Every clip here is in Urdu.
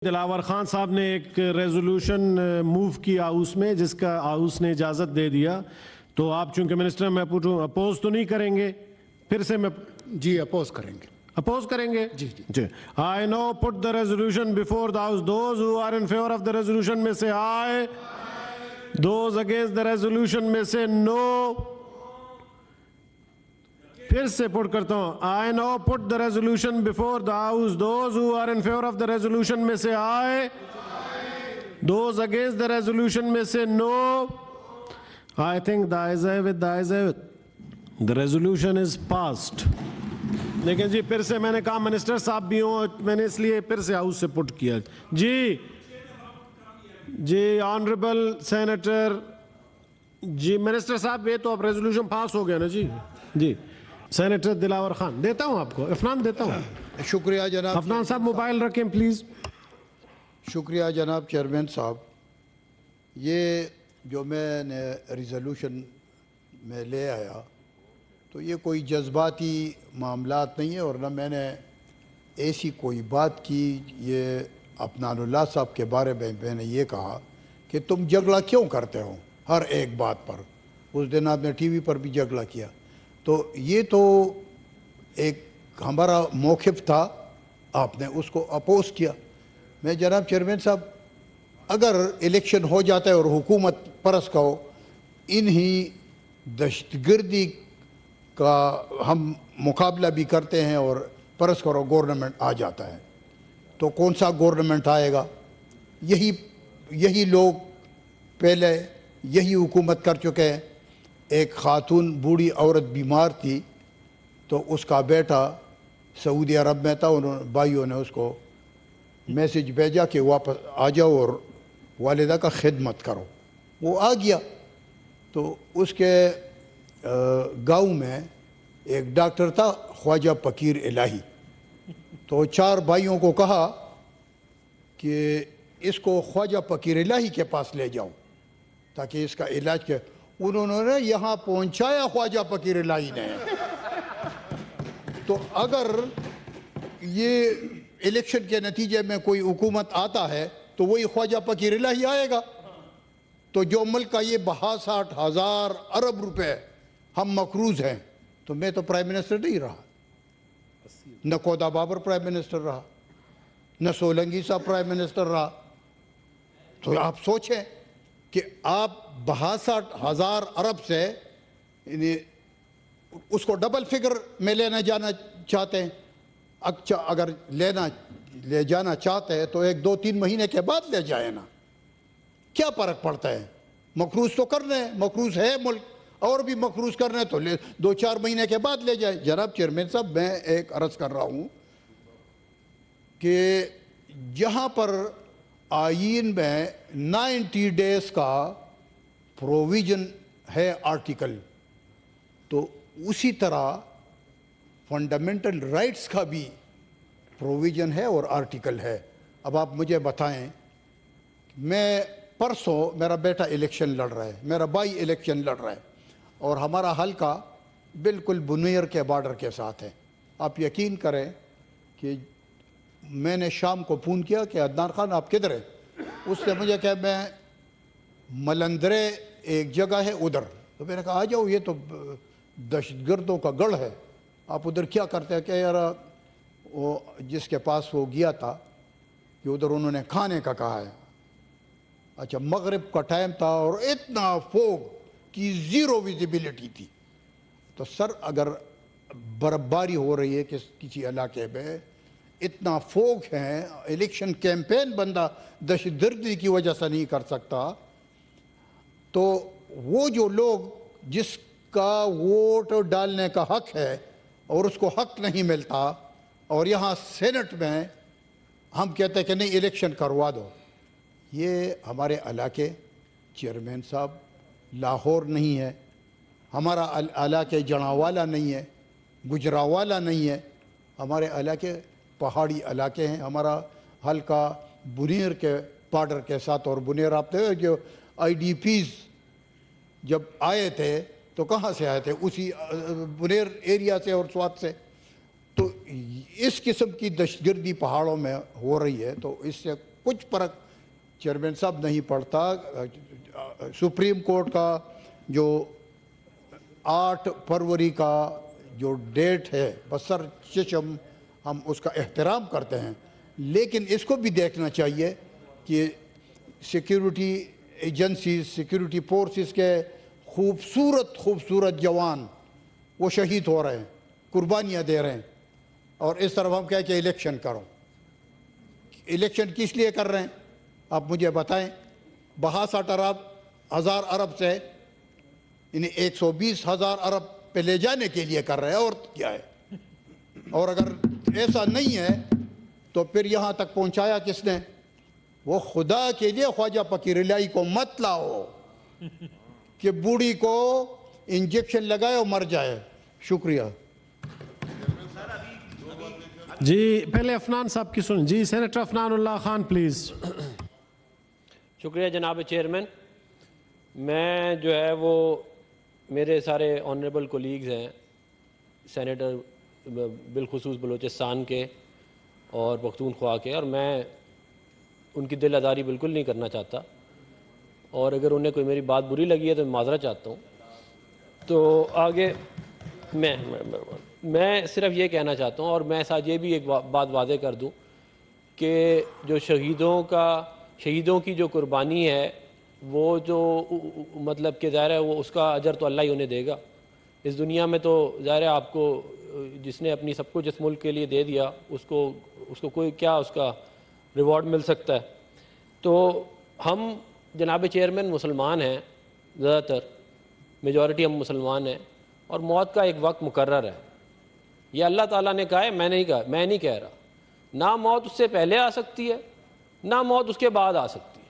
دلاور خان صاحب نے ایک ریزولوشن موو کیا ہاؤس میں جس کا ہاؤس نے اجازت دے دیا، تو آپ چونکہ منسٹر میں پوچھوں اپوز تو نہیں کریں گے؟ پھر سے میں جی اپوز کریں گے. اپوز کریں گے؟ جی. I now put the resolution before the house. Those who are in favor of the resolution may say aye. Those against the resolution may say no. پھر سے پٹ کرتا ہوں. I now put the resolution before the house. Those who are in favor of the resolution may say aye. Those against the resolution may say no. I think the ayes have it, the ayes have it. The resolution is passed. لیکن جی پھر سے میں نے کہا منسٹر صاحب بھی ہوں، میں نے اس لیے پھر سے ہاؤس سے پٹ کیا. جی آنریبل سینیٹر، جی منسٹر صاحب یہ تو اب ریزولوشن پاس ہو گیا نا. جی سینیٹر دلاور خان دیتا ہوں آپ کو. عفنان دیتا ہوں. شکریہ جناب. عفنان صاحب موبائل رکھیں پلیز. شکریہ جناب چیئرمین صاحب. یہ جو میں نے ریزولوشن میں لے آیا تو یہ کوئی جذباتی معاملات نہیں ہے، اور نہ میں نے ایسی کوئی بات کی. یہ عفنان اللہ صاحب کے بارے میں نے یہ کہا کہ تم جھگڑا کیوں کرتے ہو ہر ایک بات پر. اس دن آپ نے ٹی وی پر بھی جھگڑا کیا، تو یہ تو ایک ہمارا موقف تھا، آپ نے اس کو اپوز کیا. میں جناب چیئرمین صاحب اگر الیکشن ہو جاتا ہے اور حکومت پرس کا ہو، انہی دہشت گردی کا ہم مقابلہ بھی کرتے ہیں اور پرس کرو گورنمنٹ آ جاتا ہے، تو کون سا گورنمنٹ آئے گا؟ یہی لوگ پہلے یہی حکومت کر چکے ہیں. ایک خاتون بوڑھی عورت بیمار تھی تو اس کا بیٹا سعودی عرب میں تھا، بھائیوں نے اس کو میسج بھیجا کہ واپس آ جاؤ اور والدہ کا خدمت کرو. وہ آ گیا تو اس کے گاؤں میں ایک ڈاکٹر تھا خواجہ فقیر الہی. تو 4 بھائیوں کو کہا کہ اس کو خواجہ فقیر الہی کے پاس لے جاؤ تاکہ اس کا علاج کیا. انہوں نے یہاں پہنچایا خواجہ فقیر الہی نے. تو اگر یہ الیکشن کے نتیجے میں کوئی حکومت آتا ہے تو وہی خواجہ فقیر الہی آئے گا. تو جو ملک کا یہ 62,000 ارب روپے ہم مقروض ہیں، تو میں تو پرائم منسٹر نہیں رہا، نہ کودا بابر پرائم منسٹر رہا، نہ سولنگی صاحب پرائم منسٹر رہا. تو آپ سوچیں کہ آپ 62,000 ارب سے اس کو ڈبل فگر میں لینا جانا چاہتے ہیں. اگر لے جانا چاہتے ہیں تو 1-2-3 مہینے کے بعد لے جائیں نا، کیا فرق پڑتا ہے؟ مقروض تو کرنے ہیں، مقروض ہے ملک، اور بھی مقروض کرنے ہیں تو 2-4 مہینے کے بعد لے جائیں. جناب چیئرمین صاحب میں ایک عرض کر رہا ہوں کہ جہاں پر آئین میں 90 ڈیز کا پروویژن ہے آرٹیکل، تو اسی طرح فنڈامنٹل رائٹس کا بھی پروویژن ہے اور آرٹیکل ہے. اب آپ مجھے بتائیں، میں پرسوں میرا بیٹا الیکشن لڑ رہا ہے، میرا بھائی الیکشن لڑ رہا ہے، اور ہمارا حلقہ بالکل بنیر کے بارڈر کے ساتھ ہے. آپ یقین کریں کہ میں نے شام کو فون کیا کہ عدنان خان آپ کدھر ہیں؟ اس نے مجھے کہا میں ملندرے ایک جگہ ہے ادھر. تو میں نے کہا آ جاؤ، یہ تو دہشت گردوں کا گڑھ ہے، آپ ادھر کیا کرتے ہیں؟ کہ یار وہ جس کے پاس وہ گیا تھا کہ ادھر انہوں نے کھانے کا کہا ہے. اچھا مغرب کا ٹائم تھا اور اتنا فوگ کی 0 ویزیبلٹی تھی. تو سر اگر برف باری ہو رہی ہے کسی علاقے میں، اتنا فوگ ہے، الیکشن کیمپین بندہ دہشت گردی کی وجہ سے نہیں کر سکتا، تو وہ جو لوگ جس کا ووٹ ڈالنے کا حق ہے اور اس کو حق نہیں ملتا، اور یہاں سینٹ میں ہم کہتے ہیں کہ نہیں الیکشن کروا دو. یہ ہمارے علاقے چیئرمین صاحب لاہور نہیں ہے، ہمارا علاقے جڑاوالا نہیں ہے، گجراوالا نہیں ہے، ہمارے علاقے پہاڑی علاقے ہیں. ہمارا حلقہ بنیر کے بارڈر کے ساتھ، اور بنیر آپ نے جو آئی ڈی پیز جب آئے تھے تو کہاں سے آئے تھے؟ اسی بنیر ایریا سے اور سوات سے. تو اس قسم کی دہشت گردی پہاڑوں میں ہو رہی ہے، تو اس سے کچھ فرق چیئرمین صاحب نہیں پڑتا. سپریم کورٹ کا جو 8 فروری کا جو ڈیٹ ہے بسر چشم ہم اس کا احترام کرتے ہیں, لیکن اس کو بھی دیکھنا چاہیے کہ سیکیورٹی ایجنسیز, سیکیورٹی فورسز کے خوبصورت جوان وہ شہید ہو رہے ہیں, قربانیاں دے رہے ہیں, اور اس طرف ہم کہہ کہ الیکشن کرو. الیکشن کس لیے کر رہے ہیں آپ مجھے بتائیں. 62,000 ارب سے انہیں 120,000 ارب پہ لے جانے کے لیے کر رہے ہیں, اور کیا ہے. اور اگر ایسا نہیں ہے تو پھر یہاں تک پہنچایا کس نے؟ وہ خدا کے لیے خواجہ فقیر الہی کو مت لاؤ کہ بوڑھی کو انجیکشن لگائے اور مر جائے. شکریہ. جی پہلے افنان صاحب کی سن. جی سینیٹر افنان اللہ خان پلیز. شکریہ جناب چیئرمین. میں جو ہے وہ میرے سارے آنریبل کولیگز ہیں سینیٹر بالخصوص بلوچستان کے اور پختونخوا کے, اور میں ان کی دل آزاری بالکل نہیں کرنا چاہتا, اور اگر انہیں کوئی میری بات بری لگی ہے تو میں معذرت چاہتا ہوں. تو آگے میں صرف یہ کہنا چاہتا ہوں, اور میں ساتھ یہ بھی ایک بات واضح کر دوں کہ جو شہیدوں کی جو قربانی ہے وہ جو مطلب کہ ظاہر ہے وہ اس کا اجر تو اللہ ہی انہیں دے گا. اس دنیا میں تو ظاہر ہے آپ کو جس نے اپنی سب کچھ اس ملک کے لیے دے دیا اس کو کوئی کیا اس کا ریوارڈ مل سکتا ہے. تو ہم جناب چیئرمین مسلمان ہیں, زیادہ تر میجورٹی ہم مسلمان ہیں, اور موت کا ایک وقت مقرر ہے. یہ اللہ تعالیٰ نے کہا ہے, میں نہیں کہہ رہا. نہ موت اس سے پہلے آ سکتی ہے نہ موت اس کے بعد آ سکتی ہے,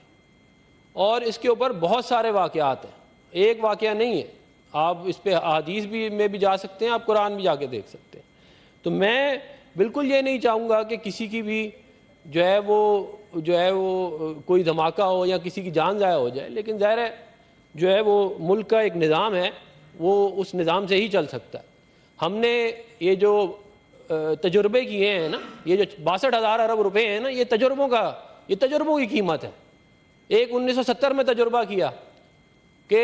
اور اس کے اوپر بہت سارے واقعات ہیں, ایک واقعہ نہیں ہے. آپ اس پہ احادیث میں بھی جا سکتے ہیں, آپ قرآن بھی جا کے دیکھ سکتے ہیں. تو میں بالکل یہ نہیں چاہوں گا کہ کسی کی بھی جو ہے وہ کوئی دھماکہ ہو یا کسی کی جان ضائع ہو جائے, لیکن ظاہر ہے جو ہے وہ ملک کا ایک نظام ہے, وہ اس نظام سے ہی چل سکتا ہے. ہم نے یہ جو تجربے کیے ہیں نا, یہ جو 62,000 ارب روپے ہیں نا, یہ تجربوں کی قیمت ہے. ایک 1970 میں تجربہ کیا کہ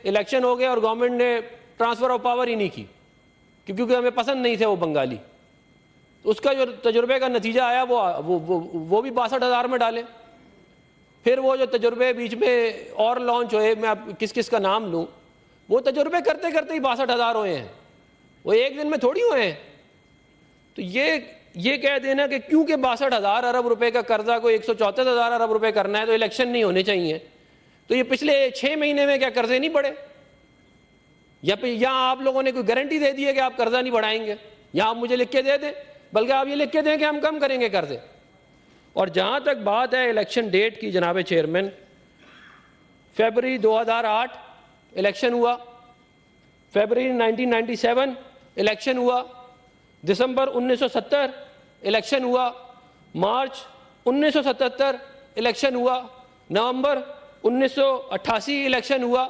الیکشن ہو گیا اور گورنمنٹ نے ٹرانسفر آف پاور ہی نہیں کی کیونکہ ہمیں پسند نہیں تھے وہ بنگالی. اس کا جو تجربے کا نتیجہ آیا وہ بھی 62,000 میں ڈالے. پھر وہ جو تجربے بیچ میں اور لانچ ہوئے, میں اب کس کا نام لوں, وہ تجربے کرتے کرتے ہی 62,000 ہوئے ہیں, وہ ایک دن میں تھوڑی ہوئے ہیں. تو یہ کہہ دینا کہ کیونکہ 62,000 ارب روپے کا قرضہ کو 134,000 ارب روپے کرنا ہے تو الیکشن نہیں ہونے چاہیے. تو یہ پچھلے 6 مہینے میں کیا قرضے نہیں بڑھے؟ یا آپ لوگوں نے کوئی گارنٹی دے دی ہے کہ آپ قرضہ نہیں بڑھائیں گے, یا آپ مجھے لکھ کے دے دیں, بلکہ آپ یہ لکھ کے دیں کہ ہم کم کریں گے قرضے. اور جہاں تک بات ہے الیکشن ڈیٹ کی جناب چیئرمین, فیبرری 2008 الیکشن ہوا, فیبرری 1997 الیکشن ہوا, دسمبر 1970 الیکشن ہوا, مارچ 1977 الیکشن ہوا, نومبر 1988 الیکشن ہوا,